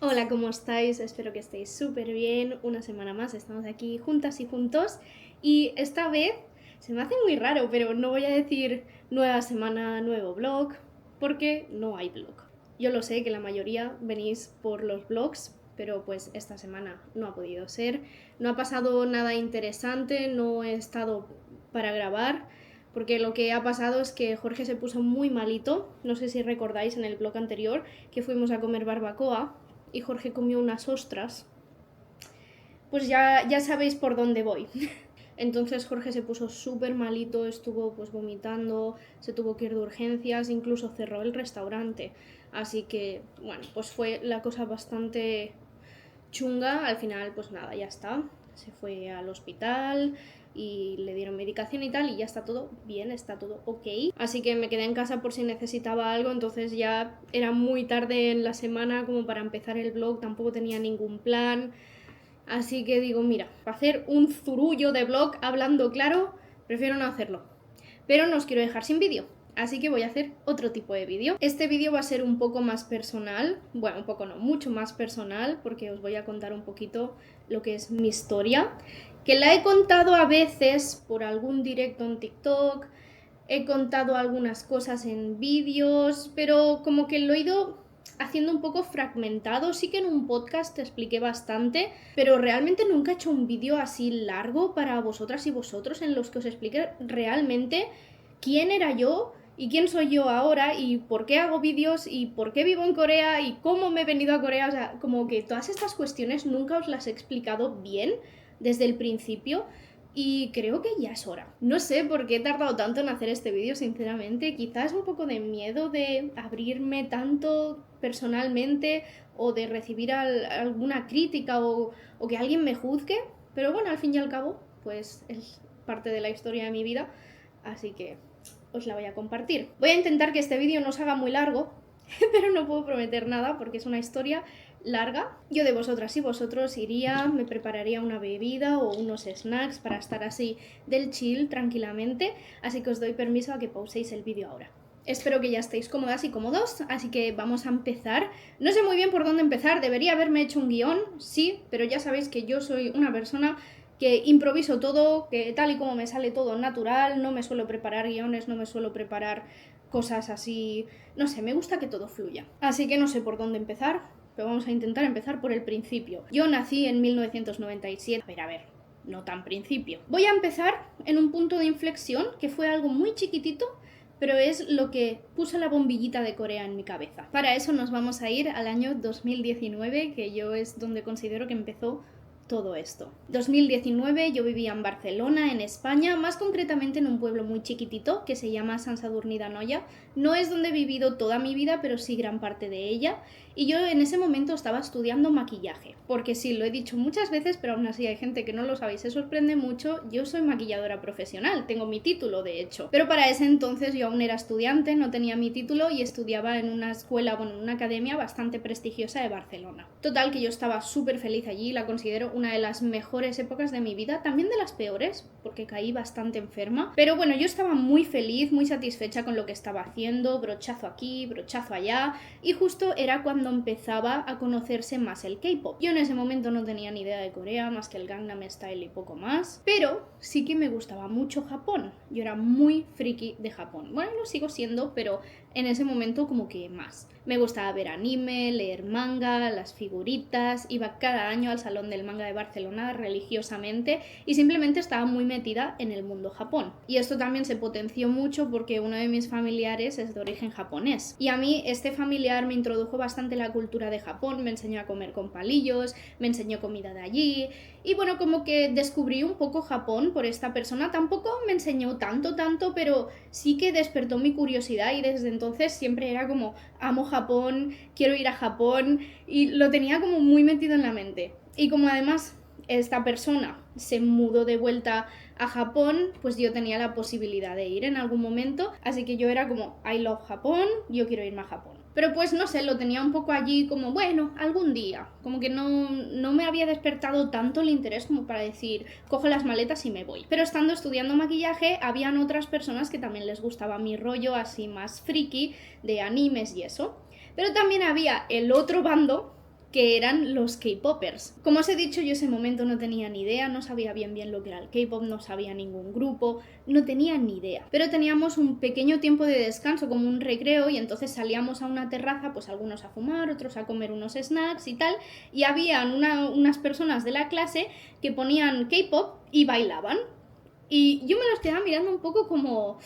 Hola, ¿cómo estáis? Espero que estéis súper bien. Una semana más estamos aquí juntas y juntos. Y esta vez se me hace muy raro, pero no voy a decir nueva semana, nuevo vlog, porque no hay vlog. Yo lo sé que la mayoría venís por los vlogs, pero pues esta semana no ha podido ser. No ha pasado nada interesante, no he estado para grabar. Porque lo que ha pasado es que Jorge se puso muy malito. No sé si recordáis en el vlog anterior que fuimos a comer barbacoa y Jorge comió unas ostras, pues ya sabéis por dónde voy. Entonces Jorge se puso súper malito, estuvo pues vomitando, se tuvo que ir de urgencias, incluso cerró el restaurante. Así que, bueno, pues fue la cosa bastante chunga. Al final, pues nada, ya está. Se fue al hospital y le dieron medicación y tal, y ya está todo bien, está todo ok. Así que me quedé en casa por si necesitaba algo, entonces ya era muy tarde en la semana como para empezar el vlog, tampoco tenía ningún plan. Así que digo, mira, para hacer un zurullo de vlog hablando claro, prefiero no hacerlo. Pero no os quiero dejar sin vídeo, así que voy a hacer otro tipo de vídeo. Este vídeo va a ser un poco más personal, bueno, un poco no, mucho más personal, porque os voy a contar un poquito lo que es mi historia, que la he contado a veces por algún directo en TikTok, he contado algunas cosas en vídeos, pero como que lo he ido haciendo un poco fragmentado. Sí que en un podcast te expliqué bastante, pero realmente nunca he hecho un vídeo así largo para vosotras y vosotros en los que os explique realmente quién era yo y quién soy yo ahora y por qué hago vídeos y por qué vivo en Corea y cómo me he venido a Corea. O sea, como que todas estas cuestiones nunca os las he explicado bien desde el principio. Y creo que ya es hora. No sé por qué he tardado tanto en hacer este vídeo, sinceramente. Quizás un poco de miedo de abrirme tanto personalmente o de recibir alguna crítica o que alguien me juzgue. Pero bueno, al fin y al cabo, pues es parte de la historia de mi vida. Así que os la voy a compartir. Voy a intentar que este vídeo no se haga muy largo, pero no puedo prometer nada porque es una historia larga. Yo de vosotras y vosotros iría, me prepararía una bebida o unos snacks para estar así del chill tranquilamente, así que os doy permiso a que pauséis el vídeo ahora. Espero que ya estéis cómodas y cómodos, así que vamos a empezar. No sé muy bien por dónde empezar, debería haberme hecho un guión, sí, pero ya sabéis que yo soy una persona que improviso todo, que tal y como me sale todo natural, no me suelo preparar guiones, no me suelo preparar cosas así, no sé, me gusta que todo fluya. Así que no sé por dónde empezar, pero vamos a intentar empezar por el principio. Yo nací en 1997. A ver, no tan principio. Voy a empezar en un punto de inflexión que fue algo muy chiquitito, pero es lo que puso la bombillita de Corea en mi cabeza. Para eso nos vamos a ir al año 2019, que yo es donde considero que empezó todo esto. 2019 yo vivía en Barcelona, en España, más concretamente en un pueblo muy chiquitito que se llama Sant Sadurní d'Anoia. No es donde he vivido toda mi vida, pero sí gran parte de ella. Y yo en ese momento estaba estudiando maquillaje, porque sí, lo he dicho muchas veces, pero aún así hay gente que no lo sabe y se sorprende mucho. Yo soy maquilladora profesional, tengo mi título de hecho, pero para ese entonces yo aún era estudiante, no tenía mi título y estudiaba en una escuela, bueno, en una academia bastante prestigiosa de Barcelona. Total, que yo estaba súper feliz allí, la considero una de las mejores épocas de mi vida, también de las peores, porque caí bastante enferma, pero bueno, yo estaba muy feliz, muy satisfecha con lo que estaba haciendo, brochazo aquí, brochazo allá, y justo era cuando empezaba a conocerse más el K-pop. Yo en ese momento no tenía ni idea de Corea, más que el Gangnam Style y poco más, pero sí que me gustaba mucho Japón. Yo era muy friki de Japón. Bueno, lo sigo siendo, pero en ese momento como que más. Me gustaba ver anime, leer manga, las figuritas, iba cada año al Salón del Manga de Barcelona religiosamente y simplemente estaba muy metida en el mundo Japón. Y esto también se potenció mucho porque uno de mis familiares es de origen japonés. Y a mí este familiar me introdujo bastante la cultura de Japón, me enseñó a comer con palillos, me enseñó comida de allí y bueno, como que descubrí un poco Japón por esta persona. Tampoco me enseñó tanto, pero sí que despertó mi curiosidad y desde entonces siempre era como amo Japón, quiero ir a Japón y lo tenía como muy metido en la mente. Y como además esta persona se mudó de vuelta a Japón, pues yo tenía la posibilidad de ir en algún momento, así que yo era como I love Japón, yo quiero irme a Japón. Pero pues no sé, lo tenía un poco allí como, bueno, algún día. Como que no me había despertado tanto el interés como para decir, cojo las maletas y me voy. Pero estando estudiando maquillaje, habían otras personas que también les gustaba mi rollo así más friki de animes y eso. Pero también había el otro bando, que eran los K-popers. Como os he dicho, yo ese momento no tenía ni idea, no sabía bien lo que era el K-pop, no sabía ningún grupo, no tenía ni idea. Pero teníamos un pequeño tiempo de descanso, como un recreo, y entonces salíamos a una terraza, pues algunos a fumar, otros a comer unos snacks y tal, y habían unas personas de la clase que ponían K-pop y bailaban. Y yo me los quedaba mirando un poco como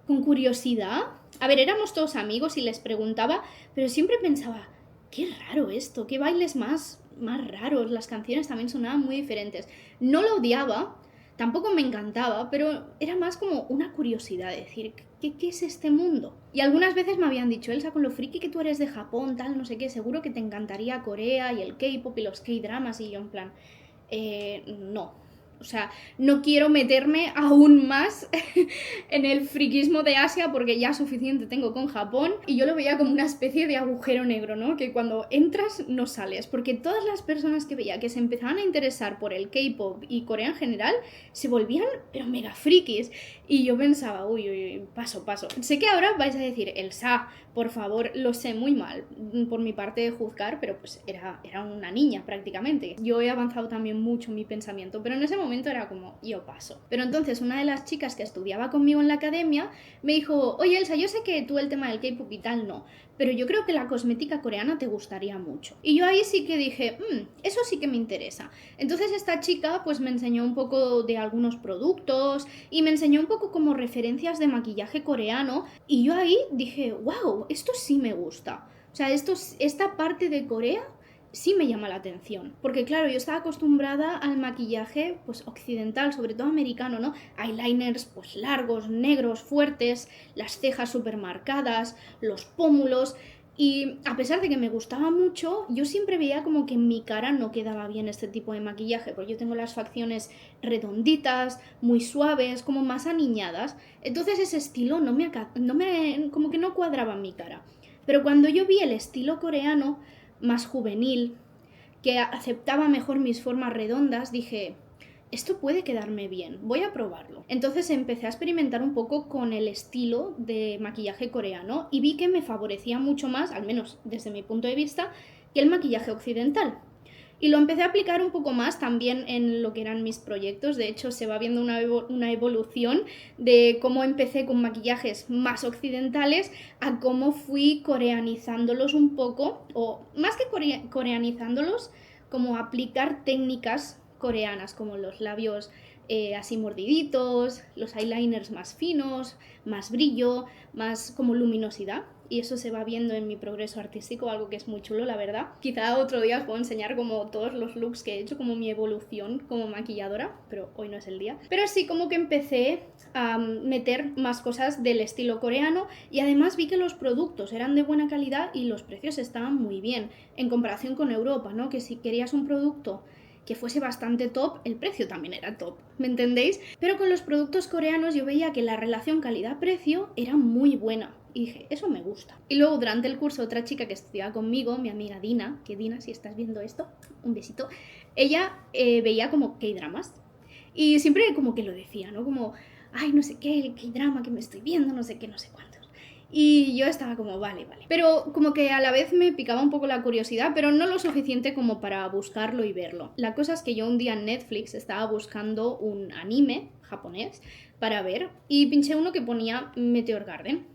con curiosidad. A ver, éramos todos amigos y les preguntaba, pero siempre pensaba, qué raro esto, qué bailes más raros, las canciones también sonaban muy diferentes. No lo odiaba, tampoco me encantaba, pero era más como una curiosidad, de decir, ¿qué es este mundo? Y algunas veces me habían dicho, Elsa, con lo friki que tú eres de Japón, tal, no sé qué, seguro que te encantaría Corea y el K-pop y los K-dramas, y yo en plan, no. O sea, no quiero meterme aún más en el friquismo de Asia porque ya suficiente tengo con Japón, y yo lo veía como una especie de agujero negro, ¿no? Que cuando entras no sales, porque todas las personas que veía que se empezaban a interesar por el K-pop y Corea en general se volvían pero mega frikis, y yo pensaba, uy, paso. Sé que ahora vais a decir, Elsa, por favor, lo sé muy mal por mi parte de juzgar, pero pues era una niña prácticamente. Yo he avanzado también mucho en mi pensamiento, pero en ese momento era como, yo paso. Pero entonces una de las chicas que estudiaba conmigo en la academia me dijo, oye Elsa, yo sé que tú el tema del K-pop y tal no, pero yo creo que la cosmética coreana te gustaría mucho. Y yo ahí sí que dije, eso sí que me interesa. Entonces esta chica pues me enseñó un poco de algunos productos y me enseñó un poco como referencias de maquillaje coreano, y yo ahí dije, wow, esto sí me gusta. O sea, esta parte de Corea sí me llama la atención, porque claro, yo estaba acostumbrada al maquillaje pues occidental, sobre todo americano, ¿no? Eyeliners pues largos, negros, fuertes, las cejas súper marcadas, los pómulos, y a pesar de que me gustaba mucho, yo siempre veía como que en mi cara no quedaba bien este tipo de maquillaje, porque yo tengo las facciones redonditas, muy suaves, como más aniñadas, entonces ese estilo como que no cuadraba en mi cara. Pero cuando yo vi el estilo coreano, más juvenil, que aceptaba mejor mis formas redondas, dije, esto puede quedarme bien, voy a probarlo. Entonces empecé a experimentar un poco con el estilo de maquillaje coreano y vi que me favorecía mucho más, al menos desde mi punto de vista, que el maquillaje occidental. Y lo empecé a aplicar un poco más también en lo que eran mis proyectos. De hecho, se va viendo una evolución de cómo empecé con maquillajes más occidentales a cómo fui coreanizándolos un poco, o más que coreanizándolos, como aplicar técnicas coreanas, como los labios así mordiditos, los eyeliners más finos, más brillo, más como luminosidad. Y eso se va viendo en mi progreso artístico, algo que es muy chulo, la verdad. Quizá otro día os puedo enseñar como todos los looks que he hecho, como mi evolución como maquilladora, pero hoy no es el día. Pero sí, como que empecé a meter más cosas del estilo coreano, y además vi que los productos eran de buena calidad y los precios estaban muy bien en comparación con Europa, ¿no? Que si querías un producto que fuese bastante top, el precio también era top, ¿me entendéis? Pero con los productos coreanos yo veía que la relación calidad-precio era muy buena. Y dije, eso me gusta. Y luego durante el curso otra chica que estudiaba conmigo, mi amiga Dina, que Dina, si estás viendo esto, un besito, ella veía como K-dramas. Y siempre como que lo decía, ¿no? Como, ay, no sé qué, el K-drama que me estoy viendo, no sé qué, no sé cuántos. Y yo estaba como, vale. Pero como que a la vez me picaba un poco la curiosidad, pero no lo suficiente como para buscarlo y verlo. La cosa es que yo un día en Netflix estaba buscando un anime japonés para ver, y pinché uno que ponía Meteor Garden,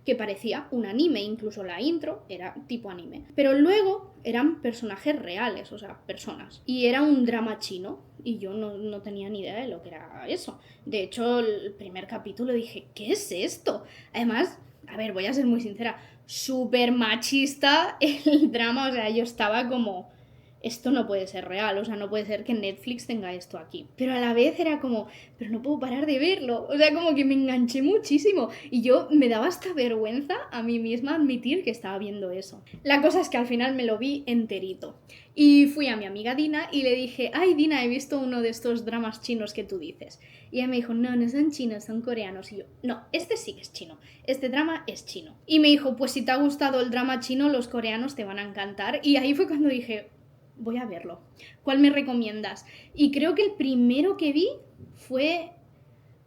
que parecía un anime, incluso la intro era tipo anime. Pero luego eran personajes reales, o sea, personas. Y era un drama chino, y yo no tenía ni idea de lo que era eso. De hecho, el primer capítulo dije, ¿qué es esto? Además, a ver, voy a ser muy sincera, súper machista el drama, o sea, yo estaba como, esto no puede ser real, o sea, no puede ser que Netflix tenga esto aquí. Pero a la vez era como, pero no puedo parar de verlo, o sea, como que me enganché muchísimo, y yo me daba hasta vergüenza a mí misma admitir que estaba viendo eso. La cosa es que al final me lo vi enterito. Y fui a mi amiga Dina y le dije, ay Dina, he visto uno de estos dramas chinos que tú dices. Y ella me dijo, no son chinos, son coreanos. Y yo, no, este sí que es chino, este drama es chino. Y me dijo, pues si te ha gustado el drama chino, los coreanos te van a encantar. Y ahí fue cuando dije, voy a verlo. ¿Cuál me recomiendas? Y creo que el primero que vi fue...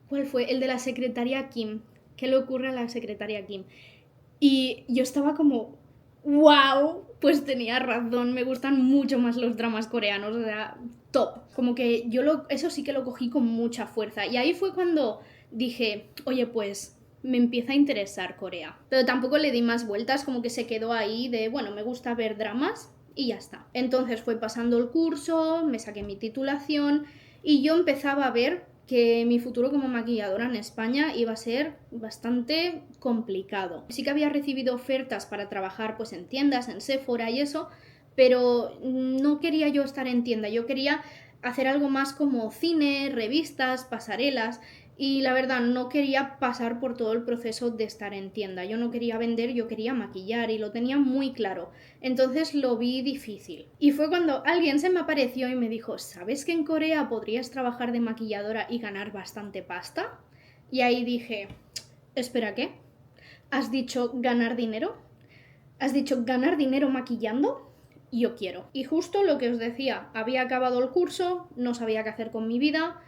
¿Cuál fue? El de la secretaria Kim. ¿Qué le ocurre a la secretaria Kim? Y yo estaba como, ¡Wow! Pues tenía razón, me gustan mucho más los dramas coreanos, o sea, top. Como que eso sí que lo cogí con mucha fuerza. Y ahí fue cuando dije, oye, pues me empieza a interesar Corea. Pero tampoco le di más vueltas, como que se quedó ahí de, bueno, me gusta ver dramas y ya está. Entonces fue pasando el curso, me saqué mi titulación y yo empezaba a ver que mi futuro como maquilladora en España iba a ser bastante complicado. Sí que había recibido ofertas para trabajar pues en tiendas, en Sephora y eso, pero no quería yo estar en tienda, yo quería hacer algo más como cine, revistas, pasarelas, y la verdad no quería pasar por todo el proceso de estar en tienda. Yo no quería vender, yo quería maquillar y lo tenía muy claro. Entonces lo vi difícil. Y fue cuando alguien se me apareció y me dijo, ¿sabes que en Corea podrías trabajar de maquilladora y ganar bastante pasta? Y ahí dije, espera, ¿qué? ¿Has dicho ganar dinero? ¿Has dicho ganar dinero maquillando? Yo quiero. Y justo lo que os decía, había acabado el curso, no sabía qué hacer con mi vida,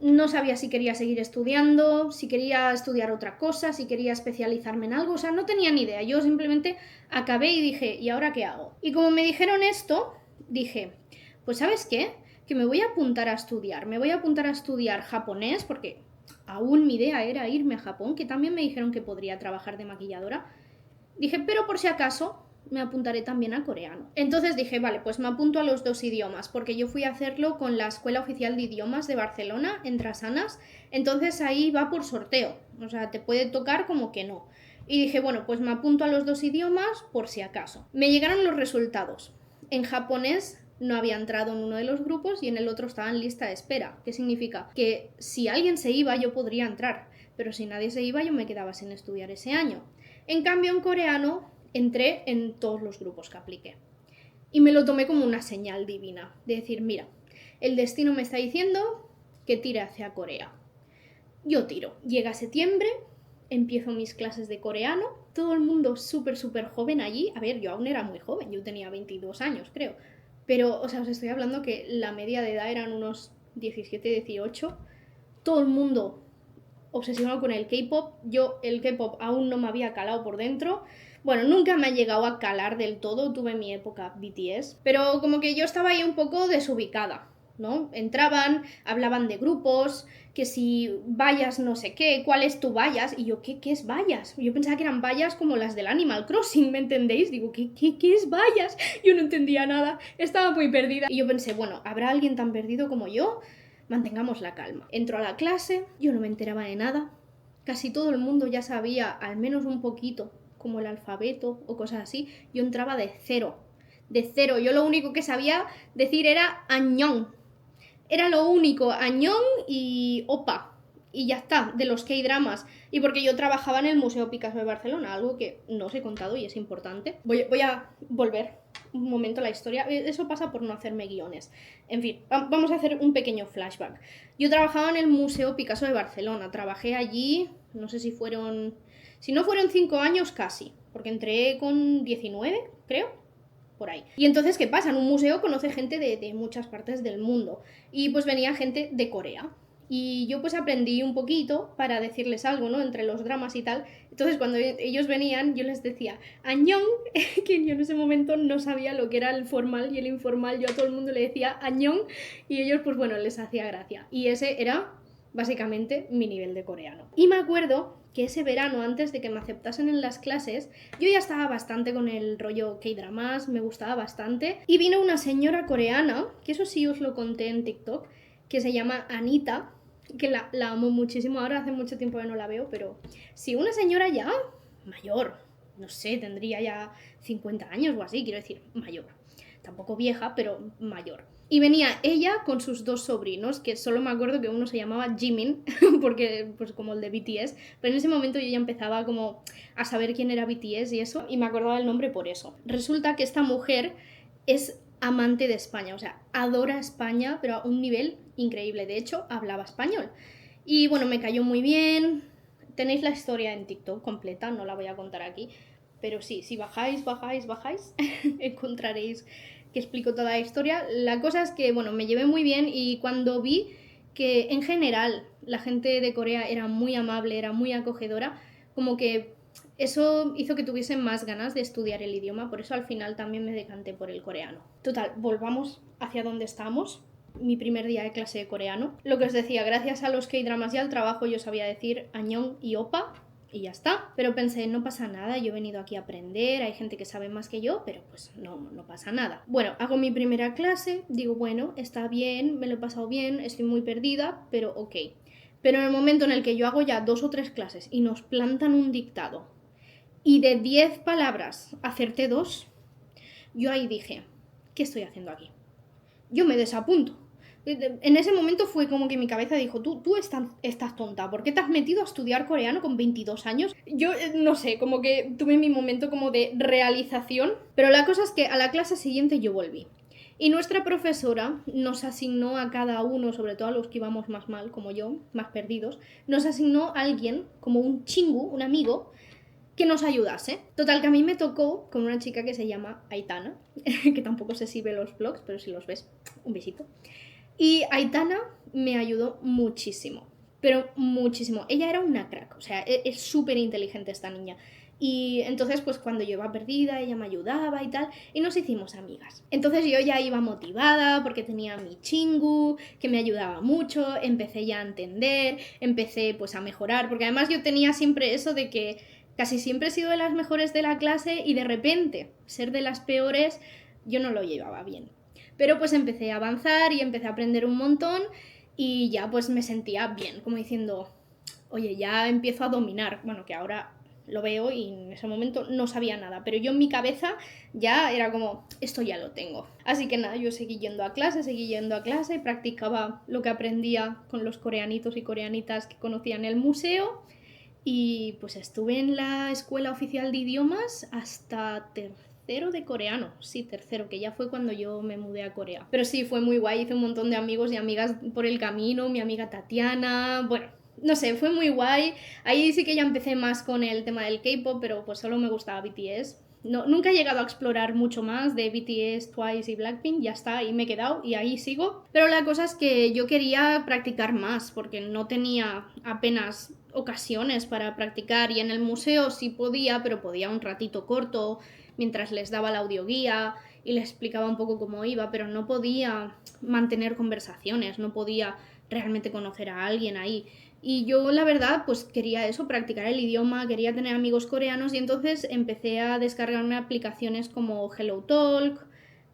no sabía si quería seguir estudiando, si quería estudiar otra cosa, si quería especializarme en algo, o sea, no tenía ni idea. Yo simplemente acabé y dije, ¿y ahora qué hago? Y como me dijeron esto, dije, pues ¿sabes qué? Que me voy a apuntar a estudiar, me voy a apuntar a estudiar japonés porque aún mi idea era irme a Japón, que también me dijeron que podría trabajar de maquilladora. Dije, pero por si acaso me apuntaré también a coreano. Entonces dije, vale, pues me apunto a los dos idiomas, porque yo fui a hacerlo con la Escuela Oficial de Idiomas de Barcelona, en Trasanas, entonces ahí va por sorteo, o sea, te puede tocar como que no. Y dije, bueno, pues me apunto a los dos idiomas por si acaso. Me llegaron los resultados. En japonés no había entrado en uno de los grupos y en el otro estaba en lista de espera. ¿Qué significa? Que si alguien se iba yo podría entrar, pero si nadie se iba yo me quedaba sin estudiar ese año. En cambio, en coreano entré en todos los grupos que apliqué. Y me lo tomé como una señal divina, de decir, mira, el destino me está diciendo que tire hacia Corea. Yo tiro. Llega septiembre, empiezo mis clases de coreano, todo el mundo súper, súper joven allí. A ver, yo aún era muy joven, yo tenía 22 años, creo. Pero, o sea, os estoy hablando que la media de edad eran unos 17, 18. Todo el mundo obsesionado con el K-pop. Yo el K-pop aún no me había calado por dentro. Bueno, nunca me ha llegado a calar del todo, tuve mi época BTS, pero como que yo estaba ahí un poco desubicada, ¿no? Entraban, hablaban de grupos, que si vallas no sé qué, cuál es tu vallas, y yo, ¿qué es vallas? Yo pensaba que eran vallas como las del Animal Crossing, ¿me entendéis? Digo, ¿qué es vallas? Yo no entendía nada, estaba muy perdida. Y yo pensé, bueno, ¿habrá alguien tan perdido como yo? Mantengamos la calma. Entro a la clase, yo no me enteraba de nada. Casi todo el mundo ya sabía al menos un poquito, como el alfabeto o cosas así. Yo entraba de cero. De cero. Yo lo único que sabía decir era añón. Era lo único, añón y opa. Y ya está, de los K-dramas. Y porque yo trabajaba en el Museo Picasso de Barcelona, algo que no os he contado y es importante. Voy a volver un momento a la historia. Eso pasa por no hacerme guiones. En fin, vamos a hacer un pequeño flashback. Yo trabajaba en el Museo Picasso de Barcelona. Trabajé allí, no sé si fueron... Si no fueron 5 años, casi. Porque entré con 19, creo. Por ahí. Y entonces, ¿qué pasa? En un museo conoce gente de muchas partes del mundo. Y pues venía gente de Corea. Y yo pues aprendí un poquito para decirles algo, ¿no? Entre los dramas y tal. Entonces cuando ellos venían yo les decía añón, que yo en ese momento no sabía lo que era el formal y el informal. Yo a todo el mundo le decía añón y ellos pues bueno, les hacía gracia. Y ese era básicamente mi nivel de coreano. Y me acuerdo que ese verano, antes de que me aceptasen en las clases, yo ya estaba bastante con el rollo K-dramas, me gustaba bastante. Y vino una señora coreana, que eso sí os lo conté en TikTok, que se llama Anita, que la amo muchísimo. Ahora hace mucho tiempo que no la veo, pero sí, una señora ya mayor, no sé, tendría ya 50 años o así, quiero decir, mayor. Tampoco vieja, pero mayor. Y venía ella con sus dos sobrinos, que solo me acuerdo que uno se llamaba Jimin, porque pues como el de BTS, pero en ese momento yo ya empezaba como a saber quién era BTS y eso, y me acordaba el nombre por eso. Resulta que esta mujer es amante de España, o sea, adora España, pero a un nivel increíble. De hecho, hablaba español. Y bueno, me cayó muy bien. Tenéis la historia en TikTok completa, no la voy a contar aquí. Pero sí, si bajáis, encontraréis que explico toda la historia. La cosa es que, bueno, me llevé muy bien y cuando vi que en general la gente de Corea era muy amable, era muy acogedora, como que eso hizo que tuviese más ganas de estudiar el idioma, por eso al final también me decanté por el coreano. Total, volvamos hacia donde estamos. Mi primer día de clase de coreano. Lo que os decía, gracias a los K-dramas y al trabajo yo sabía decir annyeong y opa y ya está. Pero pensé, no pasa nada, yo he venido aquí a aprender, hay gente que sabe más que yo, pero pues no pasa nada. Bueno, hago mi primera clase, digo, bueno, está bien, me lo he pasado bien, estoy muy perdida, pero ok. Pero en el momento en el que yo hago ya 2 o 3 clases y nos plantan un dictado y de 10 palabras acerté 2, yo ahí dije, ¿qué estoy haciendo aquí? Yo me desapunto. En ese momento fue como que mi cabeza dijo, tú estás tonta, ¿por qué te has metido a estudiar coreano con 22 años? Yo no sé, como que tuve mi momento como de realización, pero la cosa es que a la clase siguiente yo volví. Y nuestra profesora nos asignó a cada uno, sobre todo a los que íbamos más mal, como yo, más perdidos, nos asignó a alguien, como un chingu, un amigo, que nos ayudase. Total, que a mí me tocó con una chica que se llama Aitana, que tampoco sé si ve los vlogs, pero si los ves, un besito. Y Aitana me ayudó muchísimo, pero muchísimo. Ella era una crack, o sea, es súper inteligente esta niña. Y entonces, pues cuando yo iba perdida, ella me ayudaba y tal, y nos hicimos amigas. Entonces yo ya iba motivada porque tenía a mi chingu, que me ayudaba mucho, empecé ya a entender, empecé pues a mejorar, porque además yo tenía siempre eso de que casi siempre he sido de las mejores de la clase y de repente ser de las peores yo no lo llevaba bien. Pero pues empecé a avanzar y empecé a aprender un montón y ya pues me sentía bien, como diciendo, oye, ya empiezo a dominar. Bueno, que ahora lo veo y en ese momento no sabía nada, pero yo en mi cabeza ya era como, esto ya lo tengo. Así que nada, yo seguí yendo a clase, practicaba lo que aprendía con los coreanitos y coreanitas que conocía en el museo y pues estuve en la escuela oficial de idiomas hasta tercero de coreano. Sí, tercero, que ya fue cuando yo me mudé a Corea. Pero sí, fue muy guay, hice un montón de amigos y amigas por el camino, mi amiga Tatiana, bueno, no sé, fue muy guay. Ahí sí que ya empecé más con el tema del K-pop, pero pues solo me gustaba BTS. No, nunca he llegado a explorar mucho más de BTS, Twice y Blackpink, ya está, ahí me he quedado y ahí sigo. Pero la cosa es que yo quería practicar más porque no tenía apenas ocasiones para practicar y en el museo sí podía, pero podía un ratito corto mientras les daba la audioguía y les explicaba un poco cómo iba, pero no podía mantener conversaciones, no podía realmente conocer a alguien ahí. Y yo, la verdad, pues quería eso, practicar el idioma, quería tener amigos coreanos y entonces empecé a descargarme aplicaciones como HelloTalk,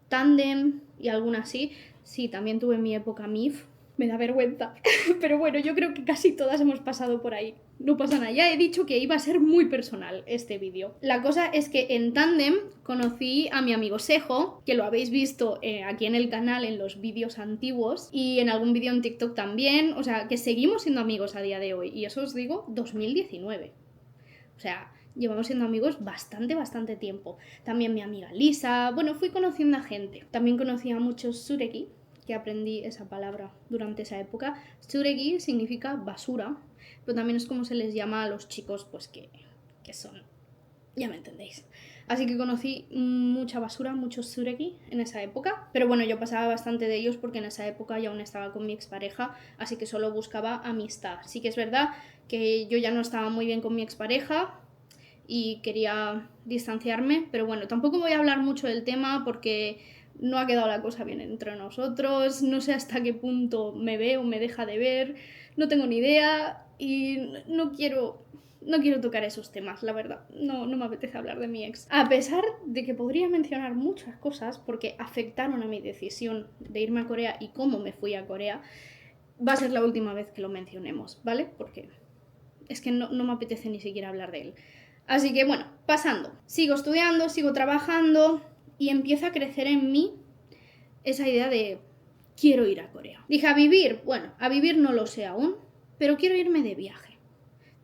Tandem y algunas así. Sí, también tuve mi época MIF. Me da vergüenza. Pero bueno, yo creo que casi todas hemos pasado por ahí. No pasa nada. Ya he dicho que iba a ser muy personal este vídeo. La cosa es que en Tandem conocí a mi amigo Sejo, que lo habéis visto aquí en el canal en los vídeos antiguos y en algún vídeo en TikTok también. O sea, que seguimos siendo amigos a día de hoy. Y eso os digo, 2019. O sea, llevamos siendo amigos bastante tiempo. También mi amiga Lisa. Bueno, fui conociendo a gente. También conocí a muchos sureki, que aprendí esa palabra durante esa época. Sureki significa basura, pero también es como se les llama a los chicos pues que son, ya me entendéis. Así que conocí mucha basura, muchos sureki en esa época. Pero bueno, yo pasaba bastante de ellos porque en esa época ya aún estaba con mi expareja, así que solo buscaba amistad. Sí que es verdad que yo ya no estaba muy bien con mi expareja y quería distanciarme, pero bueno, tampoco voy a hablar mucho del tema porque no ha quedado la cosa bien entre nosotros, no sé hasta qué punto me ve o me deja de ver, no tengo ni idea y no quiero tocar esos temas, la verdad. No me apetece hablar de mi ex. A pesar de que podría mencionar muchas cosas porque afectaron a mi decisión de irme a Corea y cómo me fui a Corea, va a ser la última vez que lo mencionemos, ¿vale? Porque es que no me apetece ni siquiera hablar de él. Así que bueno, pasando. Sigo estudiando, sigo trabajando y empieza a crecer en mí esa idea de quiero ir a Corea. Dije, a vivir, bueno, a vivir no lo sé aún, pero quiero irme de viaje.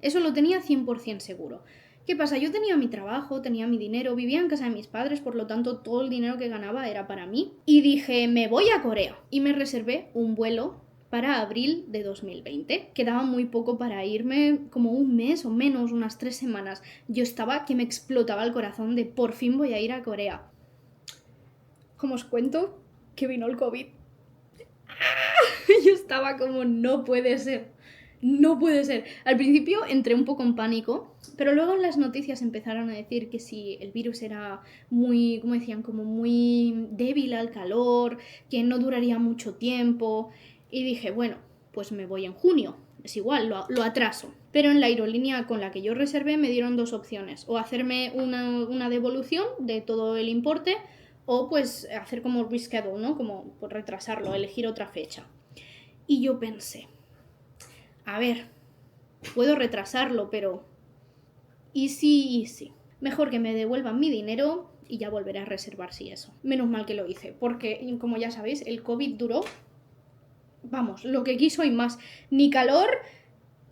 Eso lo tenía 100% seguro. ¿Qué pasa? Yo tenía mi trabajo, tenía mi dinero, vivía en casa de mis padres, por lo tanto todo el dinero que ganaba era para mí. Y dije, me voy a Corea. Y me reservé un vuelo para abril de 2020. Quedaba muy poco para irme, como un mes o menos, unas 3 semanas. Yo estaba que me explotaba el corazón de por fin voy a ir a Corea. Como os cuento, que vino el COVID. Yo estaba como, no puede ser. no puede ser. Al principio entré un poco en pánico, pero luego en las noticias empezaron a decir que si el virus era muy, como decían, como muy débil al calor, que no duraría mucho tiempo. Y dije, bueno, pues me voy en junio. Es igual, lo atraso. Pero en la aerolínea con la que yo reservé me dieron dos opciones. O hacerme una devolución de todo el importe, o pues hacer como reschedule, ¿no? Como pues, retrasarlo, elegir otra fecha. Y yo pensé, a ver, puedo retrasarlo, pero easy. Mejor que me devuelvan mi dinero y ya volveré a reservar si eso. Menos mal que lo hice, porque como ya sabéis, el COVID duró, vamos, lo que quiso y más. Ni calor,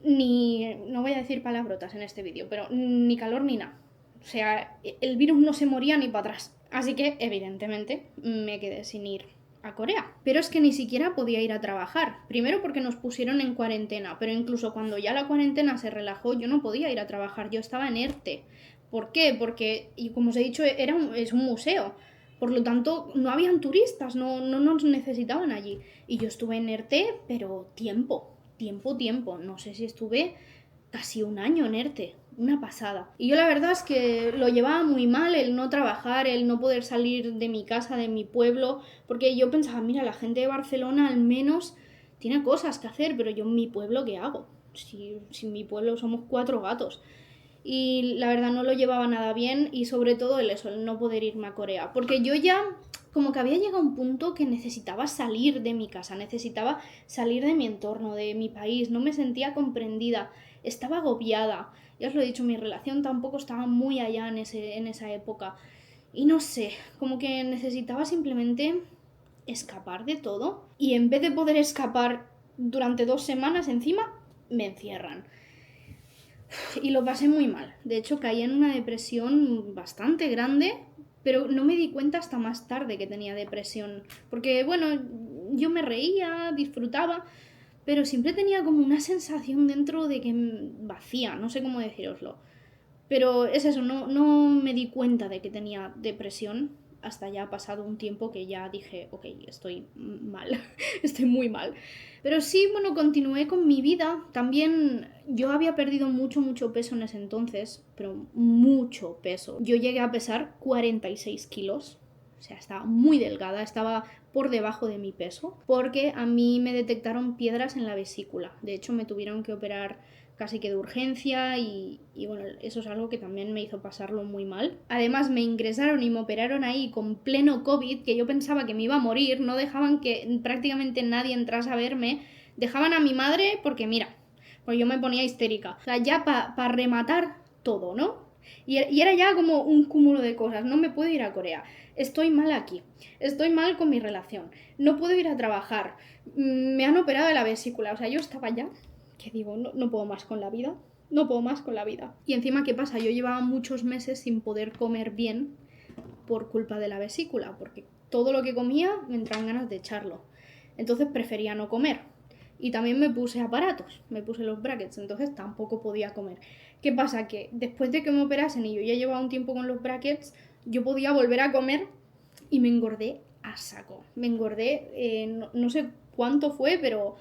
ni... no voy a decir palabrotas en este vídeo, pero ni calor ni nada. O sea, el virus no se moría ni para atrás. Así que, evidentemente, me quedé sin ir a Corea. Pero es que ni siquiera podía ir a trabajar. Primero porque nos pusieron en cuarentena, pero incluso cuando ya la cuarentena se relajó, yo no podía ir a trabajar, yo estaba en ERTE. ¿Por qué? Porque, y como os he dicho, es un museo. Por lo tanto, no habían turistas, no nos necesitaban allí. Y yo estuve en ERTE, pero tiempo. No sé si estuve casi un año en ERTE, una pasada. Y yo la verdad es que lo llevaba muy mal el no trabajar, el no poder salir de mi casa, de mi pueblo, porque yo pensaba, mira, la gente de Barcelona al menos tiene cosas que hacer, pero yo en mi pueblo, ¿qué hago? Si en mi pueblo somos 4 gatos. Y la verdad no lo llevaba nada bien y sobre todo el no poder irme a Corea. Porque yo ya como que había llegado a un punto que necesitaba salir de mi casa, necesitaba salir de mi entorno, de mi país, no me sentía comprendida, estaba agobiada. Ya os lo he dicho, mi relación tampoco estaba muy allá en esa época. Y no sé, como que necesitaba simplemente escapar de todo. Y en vez de poder escapar durante 2 semanas encima, me encierran. Y lo pasé muy mal. De hecho, caí en una depresión bastante grande, pero no me di cuenta hasta más tarde que tenía depresión. Porque, bueno, yo me reía, disfrutaba, pero siempre tenía como una sensación dentro de que vacía, no sé cómo deciroslo. Pero es eso, no me di cuenta de que tenía depresión hasta ya ha pasado un tiempo que ya dije, ok, estoy mal, estoy muy mal. Pero sí, bueno, continué con mi vida. También yo había perdido mucho peso en ese entonces, pero mucho peso. Yo llegué a pesar 46 kilos. O sea, estaba muy delgada, estaba por debajo de mi peso, porque a mí me detectaron piedras en la vesícula. De hecho, me tuvieron que operar casi que de urgencia y bueno, eso es algo que también me hizo pasarlo muy mal. Además me ingresaron y me operaron ahí con pleno COVID, que yo pensaba que me iba a morir, no dejaban que prácticamente nadie entrase a verme, dejaban a mi madre porque mira, pues yo me ponía histérica. O sea, ya para rematar todo, ¿no? Y era ya como un cúmulo de cosas, no me puedo ir a Corea, estoy mal aquí, estoy mal con mi relación, no puedo ir a trabajar, me han operado de la vesícula, o sea, yo estaba ya que digo, no puedo más con la vida, no puedo más con la vida. Y encima, ¿qué pasa? Yo llevaba muchos meses sin poder comer bien por culpa de la vesícula, porque todo lo que comía me entraban ganas de echarlo. Entonces prefería no comer. Y también me puse aparatos, me puse los brackets, entonces tampoco podía comer. ¿Qué pasa? Que después de que me operasen y yo ya llevaba un tiempo con los brackets, yo podía volver a comer y me engordé a saco. Me engordé, no sé cuánto fue, pero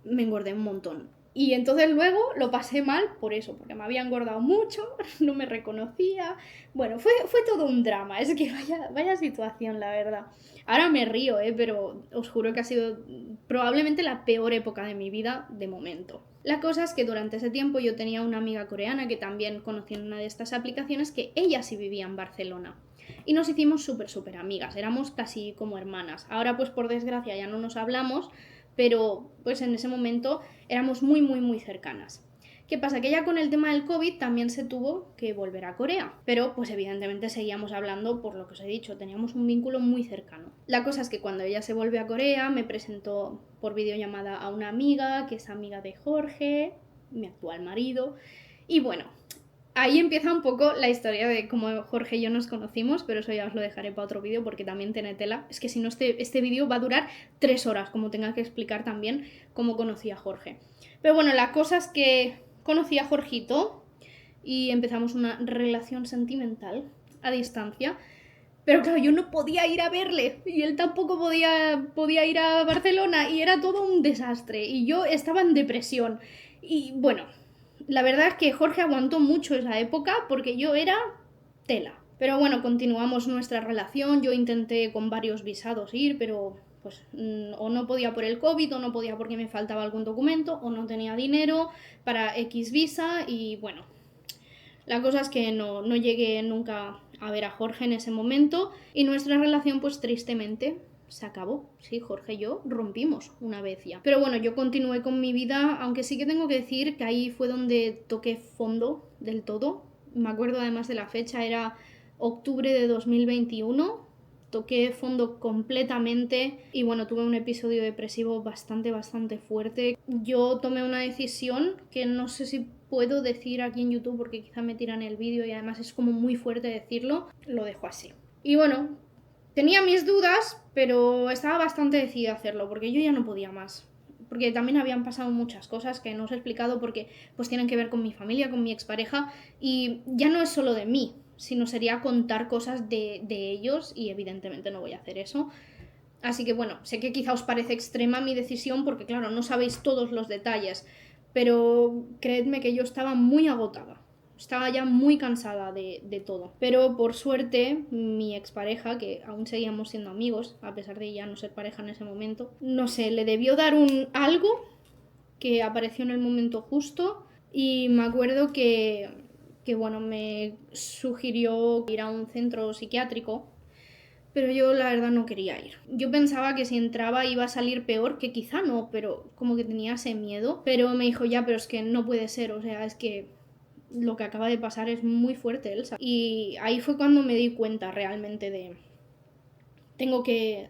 me engordé un montón. Y entonces luego lo pasé mal por eso, porque me había engordado mucho, no me reconocía. Bueno, fue todo un drama, es que vaya situación, la verdad. Ahora me río, pero os juro que ha sido probablemente la peor época de mi vida de momento. La cosa es que durante ese tiempo yo tenía una amiga coreana que también conocí en una de estas aplicaciones, que ella sí vivía en Barcelona. Y nos hicimos súper amigas, éramos casi como hermanas. Ahora pues por desgracia ya no nos hablamos, pero pues en ese momento éramos muy cercanas. ¿Qué pasa? Que ya con el tema del COVID también se tuvo que volver a Corea, pero pues evidentemente seguíamos hablando por lo que os he dicho, teníamos un vínculo muy cercano. La cosa es que cuando ella se volvió a Corea me presentó por videollamada a una amiga, que es amiga de Jorge, mi actual marido, y bueno, ahí empieza un poco la historia de cómo Jorge y yo nos conocimos, pero eso ya os lo dejaré para otro vídeo porque también tiene tela. Es que si no, este vídeo va a durar 3 horas, como tenga que explicar también cómo conocí a Jorge. Pero bueno, la cosa es que conocí a Jorgito y empezamos una relación sentimental a distancia. Pero claro, yo no podía ir a verle y él tampoco podía ir a Barcelona y era todo un desastre y yo estaba en depresión. Y bueno, la verdad es que Jorge aguantó mucho esa época porque yo era tela. Pero bueno, continuamos nuestra relación, yo intenté con varios visados ir, pero pues o no podía por el COVID, o no podía porque me faltaba algún documento, o no tenía dinero para X visa y bueno, la cosa es que no llegué nunca a ver a Jorge en ese momento y nuestra relación pues tristemente se acabó. Sí, Jorge y yo rompimos una vez ya. Pero bueno, yo continué con mi vida, aunque sí que tengo que decir que ahí fue donde toqué fondo del todo. Me acuerdo además de la fecha, era octubre de 2021. Toqué fondo completamente y bueno, tuve un episodio depresivo bastante fuerte. Yo tomé una decisión que no sé si puedo decir aquí en YouTube porque quizá me tiran el vídeo y además es como muy fuerte decirlo, lo dejo así. Y bueno, tenía mis dudas, pero estaba bastante decidida a hacerlo porque yo ya no podía más. Porque también habían pasado muchas cosas que no os he explicado porque pues tienen que ver con mi familia, con mi expareja y ya no es solo de mí, sino sería contar cosas de ellos y evidentemente no voy a hacer eso. Así que bueno, sé que quizá os parece extrema mi decisión porque claro, no sabéis todos los detalles, pero creedme que yo estaba muy agotada. Estaba ya muy cansada de todo. Pero por suerte, mi expareja, que aún seguíamos siendo amigos, a pesar de ya no ser pareja en ese momento, no sé, le debió dar un algo que apareció en el momento justo y me acuerdo que bueno, me sugirió ir a un centro psiquiátrico, pero yo la verdad no quería ir. Yo pensaba que si entraba iba a salir peor, que quizá no, pero como que tenía ese miedo. Pero me dijo, ya, pero es que no puede ser, o sea, es que lo que acaba de pasar es muy fuerte, Elsa. Y ahí fue cuando me di cuenta realmente de... Tengo que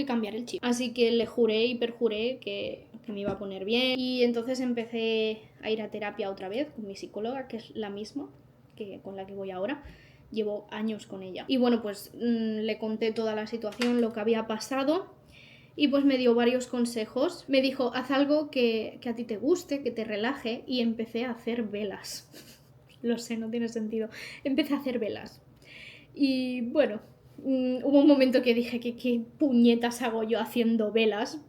cambiar el chip. Así que le juré y perjuré que me iba a poner bien. Y entonces empecé a ir a terapia otra vez con mi psicóloga, que es la misma que con la que voy ahora. Llevo años con ella. Y bueno, pues le conté toda la situación, lo que había pasado. Y pues me dio varios consejos. Me dijo, haz algo que a ti te guste, que te relaje. Y empecé a hacer velas. Lo sé, no tiene sentido. Empecé a hacer velas. Y bueno, hubo un momento que dije que qué puñetas hago yo haciendo velas.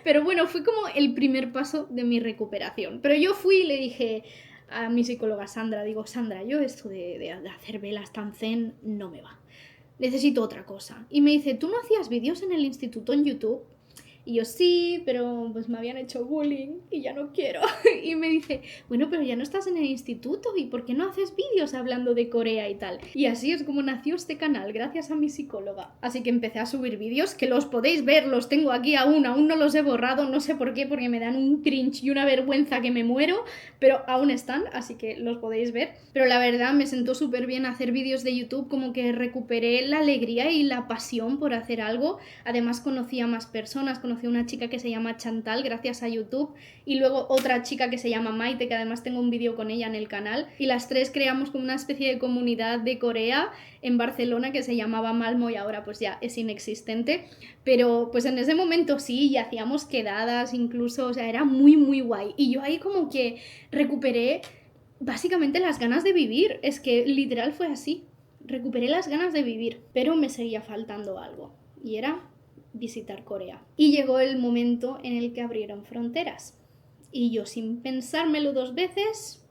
Pero bueno, fue como el primer paso de mi recuperación. Pero yo fui y le dije a mi psicóloga Sandra, digo, Sandra, yo esto de hacer velas tan zen no me va. Necesito otra cosa. Y me dice, ¿tú no hacías vídeos en el instituto en YouTube? Y yo, sí, pero pues me habían hecho bullying y ya no quiero. Y me dice, bueno, pero ya no estás en el instituto y ¿por qué no haces vídeos hablando de Corea y tal? Y así es como nació este canal, gracias a mi psicóloga. Así que empecé a subir vídeos, que los podéis ver, los tengo aquí aún no los he borrado, no sé por qué, porque me dan un cringe y una vergüenza que me muero, pero aún están, así que los podéis ver. Pero la verdad me sentó súper bien hacer vídeos de YouTube, como que recuperé la alegría y la pasión por hacer algo. Además conocí a más personas, conocí a una chica que se llama Chantal gracias a YouTube y luego otra chica que se llama Maite, que además tengo un vídeo con ella en el canal, y las tres creamos como una especie de comunidad de Corea en Barcelona que se llamaba Malmo y ahora pues ya es inexistente, pero pues en ese momento sí, y hacíamos quedadas incluso, o sea, era muy guay y yo ahí como que recuperé básicamente las ganas de vivir, es que literal fue así, recuperé las ganas de vivir, pero me seguía faltando algo y era visitar Corea. Y llegó el momento en el que abrieron fronteras. Y yo, sin pensármelo dos veces,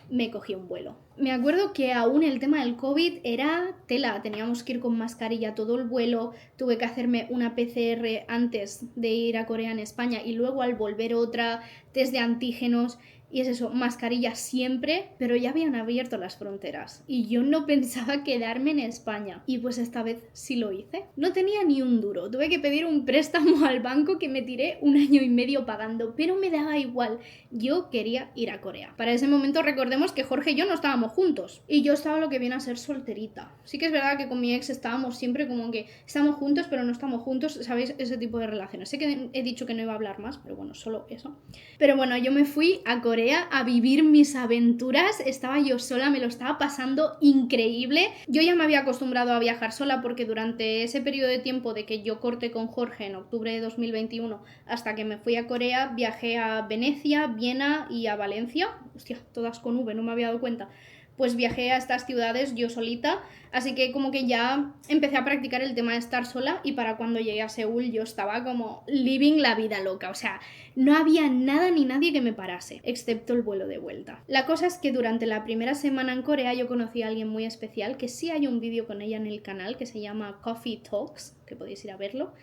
me cogí un vuelo. Me acuerdo que aún el tema del COVID era tela. Teníamos que ir con mascarilla todo el vuelo. Tuve que hacerme una PCR antes de ir a Corea en España y luego al volver otra, test de antígenos. Y es eso, mascarilla siempre, pero ya habían abierto las fronteras. Y yo no pensaba quedarme en España. Y pues esta vez sí lo hice. No tenía ni un duro. Tuve que pedir un préstamo al banco que me tiré 1 año y medio pagando. Pero me daba igual. Yo quería ir a Corea. Para ese momento recordemos que Jorge y yo no estábamos juntos. Y yo estaba lo que viene a ser solterita. Sí que es verdad que con mi ex estábamos siempre como que estamos juntos pero no estamos juntos. ¿Sabéis? Ese tipo de relaciones. Sé que he dicho que no iba a hablar más, pero bueno, solo eso. Pero bueno, yo me fui a Corea a vivir mis aventuras. Estaba yo sola, me lo estaba pasando increíble. Yo ya me había acostumbrado a viajar sola porque durante ese periodo de tiempo de que yo corté con Jorge en octubre de 2021 hasta que me fui a Corea, viajé a Venecia, Viena y a Valencia. Hostia, todas con V, no me había dado cuenta. pues viajé a estas ciudades yo solita, así que como que ya empecé a practicar el tema de estar sola y para cuando llegué a Seúl yo estaba como living la vida loca, o sea, no había nada ni nadie que me parase, excepto el vuelo de vuelta. La cosa es que durante la primera semana en Corea yo conocí a alguien muy especial, que sí hay un vídeo con ella en el canal que se llama Coffee Talks, que podéis ir a verlo.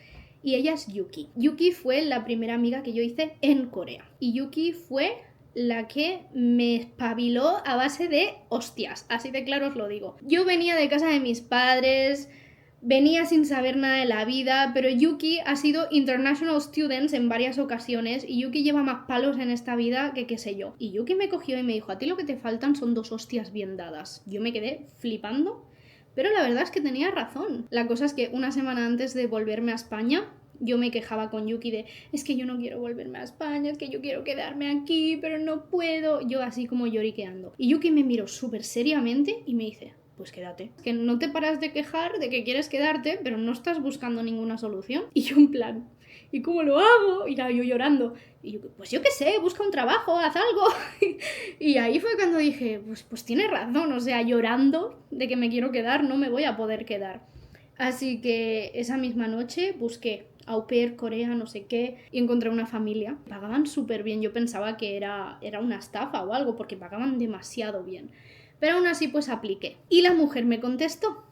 Y ella es Yuki. Yuki fue la primera amiga que yo hice en Corea. Y Yuki fue la que me espabiló a base de hostias, así de claro os lo digo. Yo venía de casa de mis padres, venía sin saber nada de la vida, pero Yuki ha sido international students en varias ocasiones y Yuki lleva más palos en esta vida que qué sé yo. Y Yuki me cogió y me dijo, a ti lo que te faltan son 2 hostias bien dadas. Yo me quedé flipando, pero la verdad es que tenía razón. La cosa es que una semana antes de volverme a España, yo me quejaba con Yuki de, es que yo no quiero volverme a España, es que yo quiero quedarme aquí, pero no puedo. Yo así como lloriqueando. Y Yuki me miró súper seriamente y me dice, pues quédate. Que no te paras de quejar de que quieres quedarte, pero no estás buscando ninguna solución. Y yo en plan, ¿y cómo lo hago? Y yo llorando. Y yo, pues yo qué sé, busca un trabajo, haz algo. Y ahí fue cuando dije, pues tienes razón, o sea, llorando de que me quiero quedar, no me voy a poder quedar. Así que esa misma noche busqué au pair, Corea, no sé qué, y encontré una familia. Pagaban súper bien, yo pensaba que era una estafa o algo, porque pagaban demasiado bien. Pero aún así pues apliqué. Y la mujer me contestó.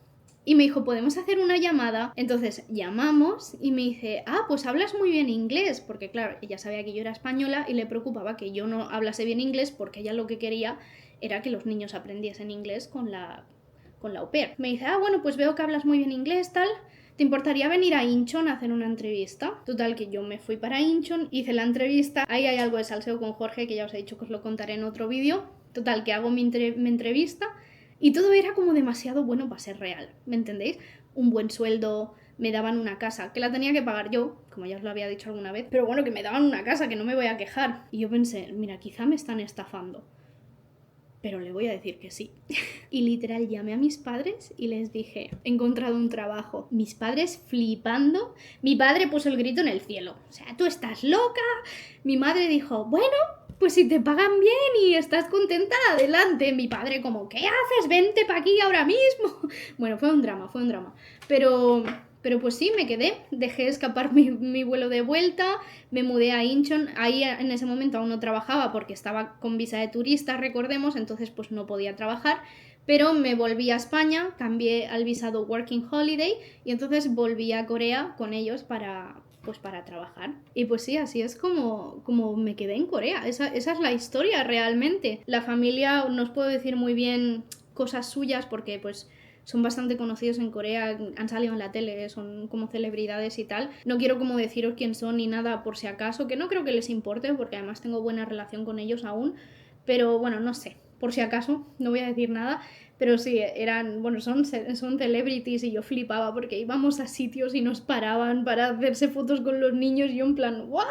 Y me dijo, ¿podemos hacer una llamada? Entonces llamamos y me dice, pues hablas muy bien inglés. Porque claro, ella sabía que yo era española y le preocupaba que yo no hablase bien inglés porque ella lo que quería era que los niños aprendiesen inglés con la au pair. Me dice, bueno, pues veo que hablas muy bien inglés, tal. ¿Te importaría venir a Incheon a hacer una entrevista? Total, que yo me fui para Incheon, hice la entrevista. Ahí hay algo de salseo con Jorge, que ya os he dicho que os lo contaré en otro vídeo. Total, que hago mi entrevista y todo era como demasiado bueno para ser real, ¿me entendéis? Un buen sueldo, me daban una casa, que la tenía que pagar yo, como ya os lo había dicho alguna vez, pero bueno, que me daban una casa, que no me voy a quejar. Y yo pensé, mira, quizá me están estafando, pero le voy a decir que sí. Y literal llamé a mis padres y les dije, he encontrado un trabajo. Mis padres flipando. Mi padre puso el grito en el cielo. O sea, ¿tú estás loca? Mi madre dijo, bueno, pues si te pagan bien y estás contenta, adelante. Mi padre como, ¿qué haces? Vente para aquí ahora mismo. Bueno, fue un drama. Pero pues sí, me quedé, dejé escapar mi vuelo de vuelta, me mudé a Incheon. Ahí en ese momento aún no trabajaba porque estaba con visa de turista, recordemos, entonces pues no podía trabajar, pero me volví a España, cambié al visado Working Holiday y entonces volví a Corea con ellos para trabajar. Y pues sí, así es como me quedé en Corea. Esa es la historia realmente. La familia, no os puedo decir muy bien cosas suyas porque pues son bastante conocidos en Corea, han salido en la tele, son como celebridades y tal. No quiero como deciros quién son ni nada por si acaso, que no creo que les importe porque además tengo buena relación con ellos aún, pero bueno, no sé, por si acaso, no voy a decir nada. Pero sí, son celebrities y yo flipaba porque íbamos a sitios y nos paraban para hacerse fotos con los niños y yo en plan, ¿what?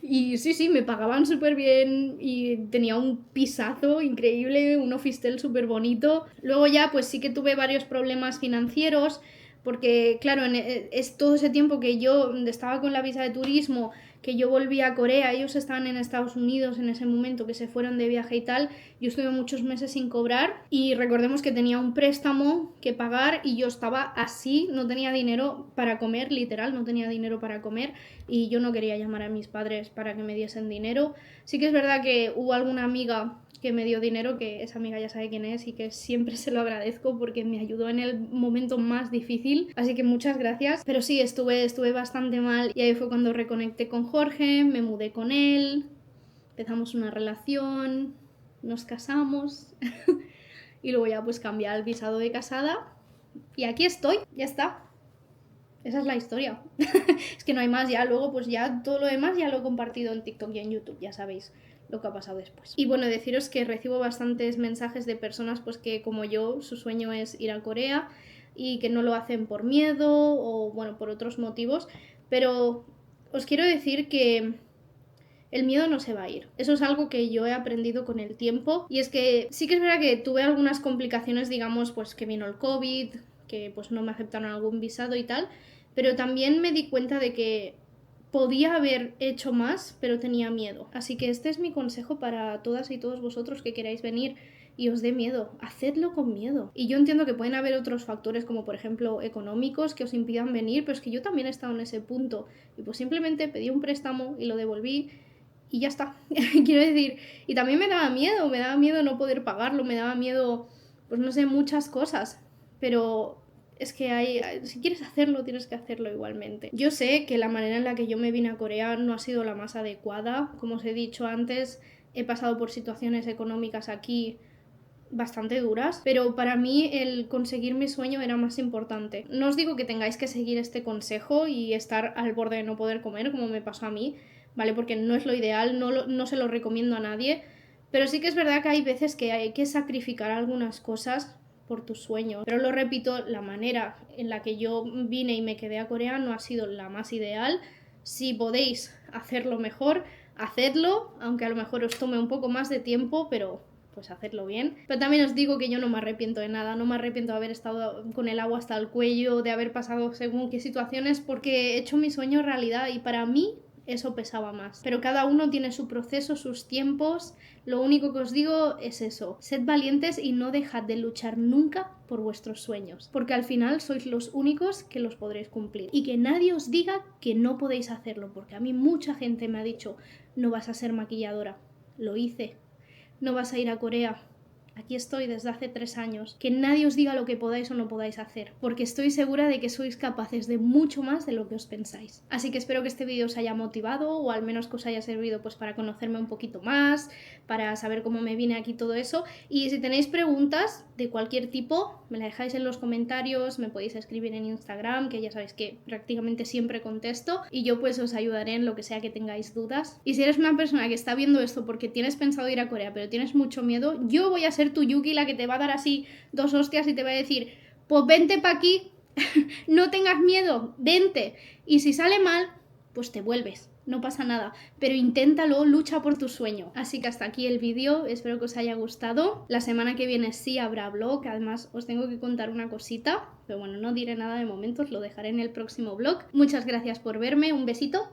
Y sí, me pagaban súper bien y tenía un pisazo increíble, un office súper bonito. Luego ya pues sí que tuve varios problemas financieros porque claro, es todo ese tiempo que yo estaba con la visa de turismo, que yo volví a Corea, ellos estaban en Estados Unidos en ese momento, que se fueron de viaje y tal, yo estuve muchos meses sin cobrar y recordemos que tenía un préstamo que pagar y yo estaba así, no tenía dinero para comer, literal, no tenía dinero para comer y yo no quería llamar a mis padres para que me diesen dinero. Sí que es verdad que hubo alguna amiga que me dio dinero, que esa amiga ya sabe quién es y que siempre se lo agradezco porque me ayudó en el momento más difícil, así que muchas gracias. Pero sí, estuve bastante mal y ahí fue cuando reconecté con Jorge, me mudé con él, empezamos una relación, nos casamos y luego ya pues cambié el visado de casada y aquí estoy, ya está. Esa es la historia. Es que no hay más, ya luego pues ya todo lo demás ya lo he compartido en TikTok y en YouTube, ya sabéis lo que ha pasado después. Y bueno, deciros que recibo bastantes mensajes de personas pues que como yo, su sueño es ir a Corea y que no lo hacen por miedo o bueno, por otros motivos, pero os quiero decir que el miedo no se va a ir. Eso es algo que yo he aprendido con el tiempo y es que sí que es verdad que tuve algunas complicaciones, digamos, pues que vino el COVID, que pues no me aceptaron algún visado y tal, pero también me di cuenta de que podía haber hecho más, pero tenía miedo. Así que este es mi consejo para todas y todos vosotros que queráis venir y os dé miedo, hacedlo con miedo. Y yo entiendo que pueden haber otros factores como por ejemplo económicos que os impidan venir, pero es que yo también he estado en ese punto y pues simplemente pedí un préstamo y lo devolví y ya está. Quiero decir, y también me daba miedo no poder pagarlo, me daba miedo, pues no sé, muchas cosas, pero es que si quieres hacerlo, tienes que hacerlo igualmente. Yo sé que la manera en la que yo me vine a Corea no ha sido la más adecuada. Como os he dicho antes, he pasado por situaciones económicas aquí bastante duras, pero para mí el conseguir mi sueño era más importante. No os digo que tengáis que seguir este consejo y estar al borde de no poder comer, como me pasó a mí, ¿vale? Porque no es lo ideal, no se lo recomiendo a nadie, pero sí que es verdad que hay veces que hay que sacrificar algunas cosas por tus sueños. Pero lo repito, la manera en la que yo vine y me quedé a Corea no ha sido la más ideal. Si podéis hacerlo mejor, hacedlo, aunque a lo mejor os tome un poco más de tiempo, pero pues hacerlo bien. Pero también os digo que yo no me arrepiento de nada, no me arrepiento de haber estado con el agua hasta el cuello, de haber pasado según qué situaciones, porque he hecho mi sueño realidad y para mí eso pesaba más. Pero cada uno tiene su proceso, sus tiempos. Lo único que os digo es eso. Sed valientes y no dejad de luchar nunca por vuestros sueños. Porque al final sois los únicos que los podréis cumplir. Y que nadie os diga que no podéis hacerlo. Porque a mí mucha gente me ha dicho, no vas a ser maquilladora. Lo hice. No vas a ir a Corea. Aquí estoy desde hace 3 años. Que nadie os diga lo que podáis o no podáis hacer, porque estoy segura de que sois capaces de mucho más de lo que os pensáis. Así que espero que este vídeo os haya motivado, o al menos que os haya servido pues para conocerme un poquito más, para saber cómo me vine aquí todo eso. Y si tenéis preguntas de cualquier tipo, me la dejáis en los comentarios, me podéis escribir en Instagram, que ya sabéis que prácticamente siempre contesto, y yo pues os ayudaré en lo que sea que tengáis dudas. Y si eres una persona que está viendo esto porque tienes pensado ir a Corea, pero tienes mucho miedo, yo voy a ser tu Yuki, la que te va a dar así 2 hostias y te va a decir, pues vente pa' aquí, no tengas miedo, vente. Y si sale mal, pues te vuelves, no pasa nada. Pero inténtalo, lucha por tu sueño. Así que hasta aquí el vídeo, espero que os haya gustado. La semana que viene sí habrá vlog, además os tengo que contar una cosita, pero bueno, no diré nada de momento, os lo dejaré en el próximo vlog. Muchas gracias por verme, un besito